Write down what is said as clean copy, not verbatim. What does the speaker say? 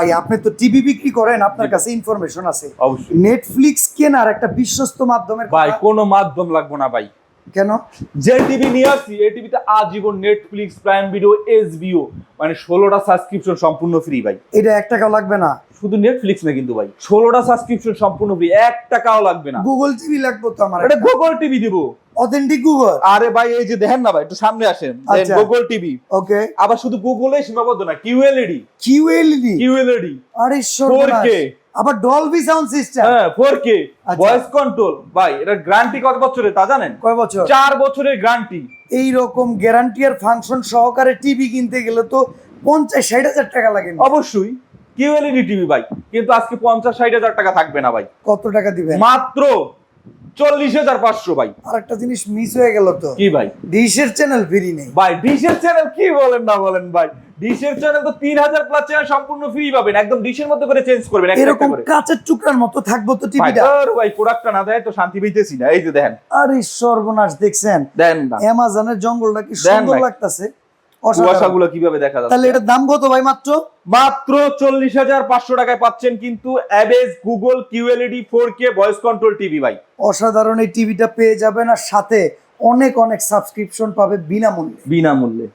ভাই আপনি তো টিভি বিক্রি করেন, আপনার কাছে ইনফরমেশন আছে। অবশ্যই। নেটফ্লিক্স কেনার একটা বিশ্বস্ত মাধ্যমের ভাই কথা। কোনো মাধ্যম লাগবে না ভাই। কেন? যে টিভি নিয়ে আসছি এই টিভিতে আজীবন নেটফ্লিক্স, প্রাইম ভিডিও, এসবিও মানে 16টা সাবস্ক্রিপশন সম্পূর্ণ ফ্রি ভাই। এটা 1 টাকাও লাগবে না। শুধু নেটফ্লিক্স না কিন্তু ভাই, 16টা সাবস্ক্রিপশন সম্পূর্ণ ফ্রি, 1 টাকাও লাগবে না। গুগল টিভি লাগবে তো আমার। এটা গুগল টিভি দিব। Authentic Google. আরে ভাই এই যে দেখেন না ভাই, একটু সামনে আসেন, আচ্ছা। Google TV. ওকে। আবার শুধু গুগলে সীমাবদ্ধ না, কিউএলইডি। কিউএলইডি। কিউএলইডি আরে সর্বনাশ। 4K। আবার ডলবি সাউন্ড সিস্টেম। হ্যাঁ 4K আচ্ছা। Voice control. ভাই এটার গ্যারান্টি কত বছরের তা জানেন? কয় বছর? 4 বছরের গ্যারান্টি। এই রকম গ্যারান্টি আর ফাংশন সহকারে টিভি কিনতে গেলে তো 50-60 হাজার টাকা লাগে। অবশ্যই কিউএলইডি টিভি ভাই, কিন্তু আজকে 50-60 হাজার টাকা থাকবে না ভাই, কত টাকা দিবেন? মাত্র 40,500 ভাই। আর একটা জিনিস মিস হয়ে গেল তো। কি ভাই? ডিশের চ্যানেল ফ্রি নেই ভাই ডিশের চ্যানেল কি বলেন না বলেন ভাই, ডিশের চ্যানেল তো 3000 প্লাস চ্যানেল সম্পূর্ণ ফ্রি পাবেন, একদম ডিশের মধ্যে করে চেঞ্জ করবেন একটা এরকম করে। কাঁচের টুকরার মতো থাকবো তো ভাই টিভিটা। ভাই প্রোডাক্টটা না দেয় তো শান্তি পাইতেছি না। এই যে দেখেন, আরে সর্বনাশ, দেখছেন দেন না অ্যামাজনের জঙ্গলটা কি দেন সুন্দর না। লাগতেছে। কুয়াশাগুলো কিভাবে দেখা তাহলে যাচ্ছে। এটার দাম কত ভাই? মাত্র মাত্র 40,500 টাকায় পাচ্ছেন কিন্তু অ্যাবেজ Google QLED 4K voice control TV ভাই। অসাধারণ এই টিভিটা পেয়ে যাবেন, আর সাথে অনেক অনেক সাবস্ক্রিপশন পাবে বিনামূল্যে। বিনামূল্যে।